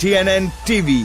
TNN TV।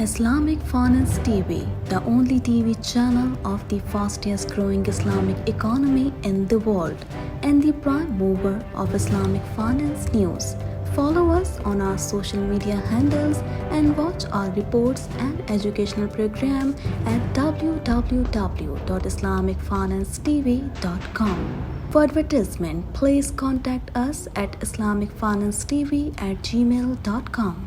Islamic Finance TV, the only TV channel of the fastest growing Islamic economy in the world and the prime mover of Islamic finance news. Follow us on our social media handles and watch our reports and educational program at www.islamicfinancetv.com. For advertisement, please contact us at islamicfinancetv@gmail.com.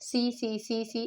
CCCC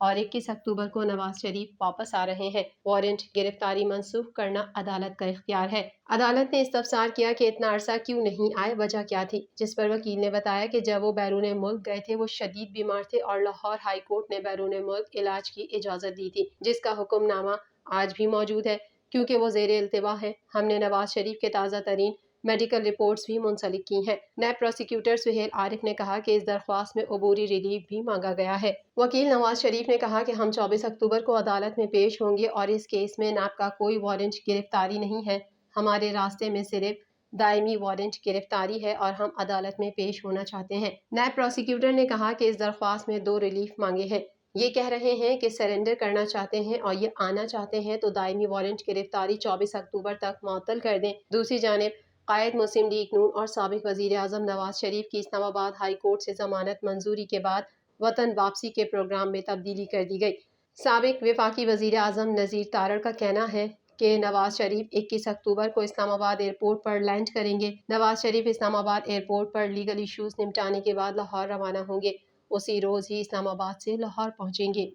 اور 21 اکتوبر کو نواز شریف واپس آ رہے ہیں۔ Warrant گرفتاری منسوخ کرنا عدالت کا اختیار ہے۔ عدالت نے استفسار کیا کہ اتنا عرصہ کیوں نہیں آئے، وجہ کیا تھی، جس پر وکیل نے بتایا کہ جب وہ بیرون ملک گئے تھے وہ شدید بیمار تھے اور لاہور ہائی کورٹ نے بیرون ملک علاج کی اجازت دی تھی، جس کا حکم نامہ آج بھی موجود ہے کیونکہ وہ زیر التوا ہے۔ ہم نے نواز شریف کے تازہ ترین میڈیکل رپورٹس بھی منسلک کی ہیں۔ نیب پروسیکیوٹر سہیل عارف نے کہا کہ اس درخواست میں عبوری ریلیف بھی مانگا گیا ہے۔ وکیل نواز شریف نے کہا کہ ہم 24 اکتوبر کو عدالت میں پیش ہوں گے اور اس کیس میں نیب کا کوئی وارنٹ گرفتاری نہیں ہے۔ ہمارے راستے میں صرف دائمی وارنٹ گرفتاری ہے اور ہم عدالت میں پیش ہونا چاہتے ہیں۔ نیب پروسیکیوٹر نے کہا کہ اس درخواست میں 2 ریلیف مانگے ہیں۔ یہ کہہ رہے ہیں کہ سرنڈر کرنا چاہتے ہیں اور یہ آنا چاہتے ہیں تو دائمی وارنٹ گرفتاری 24 اکتوبر تک معطل کر دیں۔ دوسری جانب قائد مسلم لیگ نون اور سابق وزیر اعظم نواز شریف کی اسلام آباد ہائی کورٹ سے ضمانت منظوری کے بعد وطن واپسی کے پروگرام میں تبدیلی کر دی گئی۔ سابق وفاقی وزیر اعظم نذیر تارڑ کا کہنا ہے کہ نواز شریف 21 اکتوبر کو اسلام آباد ایئرپورٹ پر لینڈ کریں گے۔ نواز شریف اسلام آباد ایئرپورٹ پر لیگل ایشوز نمٹانے کے بعد لاہور روانہ ہوں گے، اسی روز ہی اسلام آباد سے لاہور پہنچیں گے۔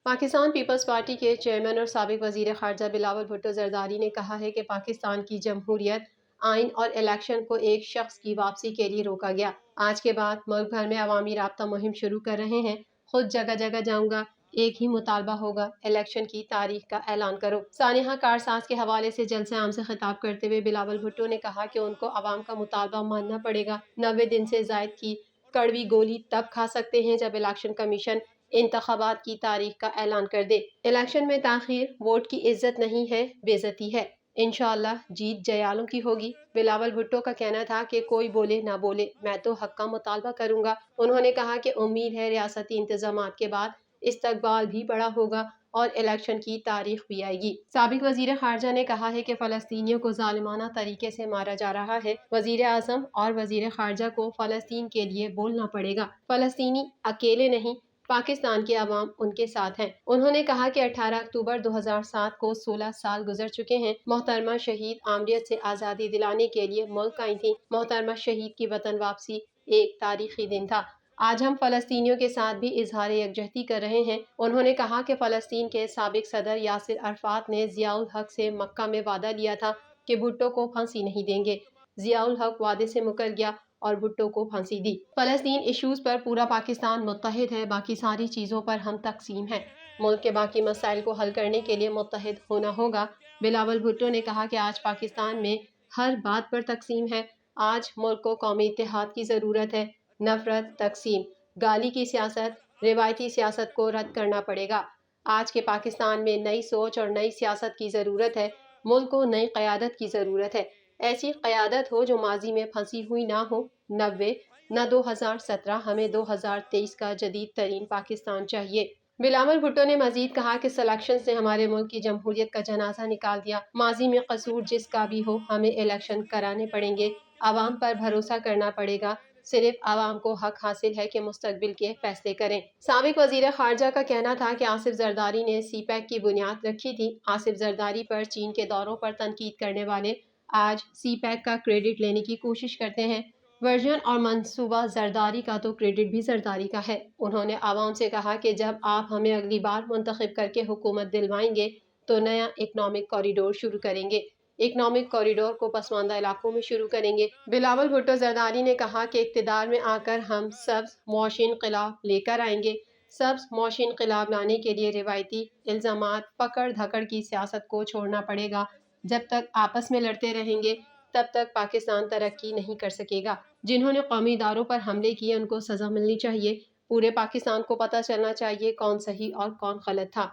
پاکستان پیپلز پارٹی کے چیئرمین اور سابق وزیر خارجہ بلاول بھٹو زرداری نے کہا ہے کہ پاکستان کی جمہوریت، آئین اور الیکشن کو ایک شخص کی واپسی کے لیے روکا گیا۔ آج کے بعد ملک بھر میں عوامی رابطہ مہم شروع کر رہے ہیں۔ خود جگہ جگہ جاؤں گا، ایک ہی مطالبہ ہوگا، الیکشن کی تاریخ کا اعلان کرو۔ سانحہ کارساز کے حوالے سے جلسہ عام سے خطاب کرتے ہوئے بلاول بھٹو نے کہا کہ ان کو عوام کا مطالبہ ماننا پڑے گا۔ 90 دن سے زائد کی کڑوی گولی تب کھا سکتے ہیں جب الیکشن کمیشن انتخابات کی تاریخ کا اعلان کر دے۔ الیکشن میں تاخیر ووٹ کی عزت نہیں ہے، بے عزتی ہے۔ انشاءاللہ جیت جیالوں کی ہوگی۔ بلاول بھٹو کا کہنا تھا کہ کوئی بولے نہ بولے، میں تو حق کا مطالبہ کروں گا۔ انہوں نے کہا کہ امید ہے ریاستی انتظامات کے بعد استقبال بھی بڑا ہوگا اور الیکشن کی تاریخ بھی آئے گی۔ سابق وزیر خارجہ نے کہا ہے کہ فلسطینیوں کو ظالمانہ طریقے سے مارا جا رہا ہے۔ وزیر اعظم اور وزیر خارجہ کو فلسطین کے لیے بولنا پڑے گا۔ فلسطینی اکیلے نہیں، پاکستان کے عوام ان کے ساتھ ہیں۔ انہوں نے کہا کہ 18 اکتوبر 2007 کو 16 سال گزر چکے ہیں۔ محترمہ شہید عامریت سے آزادی دلانے کے لیے ملک آئی تھیں۔ محترمہ شہید کی وطن واپسی ایک تاریخی دن تھا۔ آج ہم فلسطینیوں کے ساتھ بھی اظہار یکجہتی کر رہے ہیں۔ انہوں نے کہا کہ فلسطین کے سابق صدر یاسر عرفات نے ضیاء الحق سے مکہ میں وعدہ لیا تھا کہ بھٹو کو پھانسی نہیں دیں گے۔ ضیاء الحق وعدے سے مکر گیا اور بھٹو کو پھانسی دی۔ فلسطین ایشوز پر پورا پاکستان متحد ہے، باقی ساری چیزوں پر ہم تقسیم ہیں۔ ملک کے باقی مسائل کو حل کرنے کے لیے متحد ہونا ہوگا۔ بلاول بھٹو نے کہا کہ آج پاکستان میں ہر بات پر تقسیم ہے۔ آج ملک کو قومی اتحاد کی ضرورت ہے۔ نفرت، تقسیم، گالی کی سیاست، روایتی سیاست کو رد کرنا پڑے گا۔ آج کے پاکستان میں نئی سوچ اور نئی سیاست کی ضرورت ہے۔ ملک کو نئی قیادت کی ضرورت ہے، ایسی قیادت ہو جو ماضی میں پھنسی ہوئی نہ ہو۔ 90 نہ 2017، ہمیں 2023 کا جدید ترین پاکستان چاہیے۔ بلاول بھٹو نے مزید کہا کہ سلیکشنز نے ہمارے ملک کی جمہوریت کا جنازہ نکال دیا۔ ماضی میں قصور جس کا بھی ہو، ہمیں الیکشن کرانے پڑیں گے، عوام پر بھروسہ کرنا پڑے گا۔ صرف عوام کو حق حاصل ہے کہ مستقبل کے فیصلے کریں۔ سابق وزیر خارجہ کا کہنا تھا کہ آصف زرداری نے سی پیک کی بنیاد رکھی تھی۔ آصف زرداری پر چین کے دوروں پر تنقید کرنے والے آج سی پیک کا کریڈٹ لینے کی کوشش کرتے ہیں۔ ورژن اور منصوبہ زرداری کا تو کریڈٹ بھی زرداری کا ہے۔ انہوں نے عوام سے کہا کہ جب آپ ہمیں اگلی بار منتخب کر کے حکومت دلوائیں گے تو نیا اکنامک کوریڈور شروع کریں گے۔ اکنامک کوریڈور کو پسماندہ علاقوں میں شروع کریں گے۔ بلاول بھٹو زرداری نے کہا کہ اقتدار میں آ کر ہم سبز معاشی انقلاب لے کر آئیں گے۔ سبز معاشی انقلاب لانے کے لیے روایتی الزامات، پکڑ دھکڑ کی سیاست کو چھوڑنا پڑے گا۔ جب تک آپس میں لڑتے رہیں گے تب تک پاکستان ترقی نہیں کر سکے گا۔ جنہوں نے قومی اداروں پر حملے کیے ان کو سزا ملنی چاہیے۔ پورے پاکستان کو پتہ چلنا چاہیے کون صحیح اور کون غلط تھا۔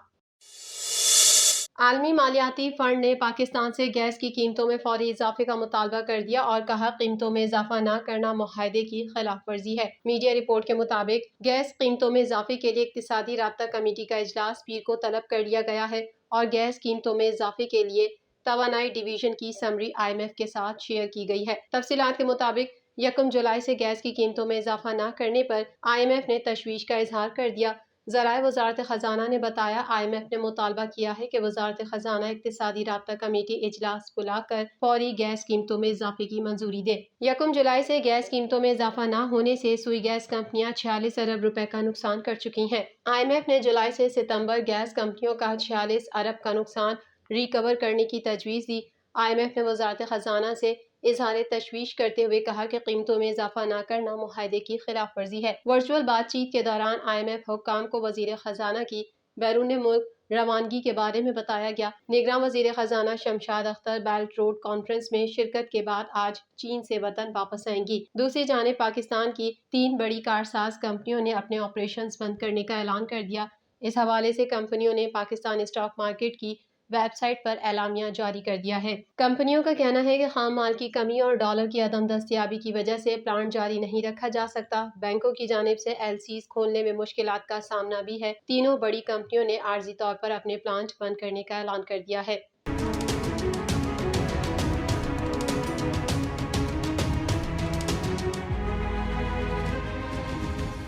عالمی مالیاتی فنڈ نے پاکستان سے گیس کی قیمتوں میں فوری اضافے کا مطالبہ کر دیا اور کہا قیمتوں میں اضافہ نہ کرنا معاہدے کی خلاف ورزی ہے۔ میڈیا رپورٹ کے مطابق گیس قیمتوں میں اضافے کے لیے اقتصادی رابطہ کمیٹی کا اجلاس پیر کو طلب کر لیا گیا ہے اور گیس قیمتوں میں اضافے کے لیے توانائی ڈویژن کی سمری IMF کے ساتھ شیئر کی گئی ہے۔ تفصیلات کے مطابق 1 جولائی سے گیس کی قیمتوں میں اضافہ نہ کرنے پر IMF نے تشویش کا اظہار کر دیا۔ ذرائع وزارت خزانہ نے بتایا IMF نے مطالبہ کیا ہے کہ وزارت خزانہ اقتصادی رابطہ کمیٹی اجلاس بلا کر فوری گیس قیمتوں میں اضافے کی منظوری دے۔ 1 جولائی سے گیس قیمتوں میں اضافہ نہ ہونے سے سوئی گیس کمپنیاں 46 ارب روپے کا نقصان کر چکی ہیں۔ IMF نے جولائی سے ستمبر گیس کمپنیوں کا 46 ارب کا نقصان ریکور کرنے کی تجویز دی۔ IMF نے وزارت خزانہ سے اظہار تشویش کرتے ہوئے کہا کہ قیمتوں میں اضافہ نہ کرنا معاہدے کی خلاف ورزی ہے۔ ورچوئل بات چیت کے دوران IMF حکام کو وزیر خزانہ کی بیرون ملک روانگی کے بارے میں بتایا گیا۔ نگراں وزیر خزانہ Shamshad Akhtar belt road conference میں شرکت کے بعد آج چین سے وطن واپس آئیں گی۔ دوسری جانب پاکستان کی 3 بڑی کارساز کمپنیوں نے اپنے آپریشنز بند کرنے کا اعلان کر دیا۔ اس حوالے سے کمپنیوں نے پاکستان اسٹاک مارکیٹ کی ویب سائٹ پر اعلامیہ جاری کر دیا ہے۔ کمپنیوں کا کہنا ہے کہ خام مال کی کمی اور ڈالر کی عدم دستیابی کی وجہ سے پلانٹ جاری نہیں رکھا جا سکتا۔ بینکوں کی جانب سے LCs کھولنے میں مشکلات کا سامنا بھی ہے۔ تینوں بڑی کمپنیوں نے عارضی طور پر اپنے پلانٹ بند کرنے کا اعلان کر دیا ہے۔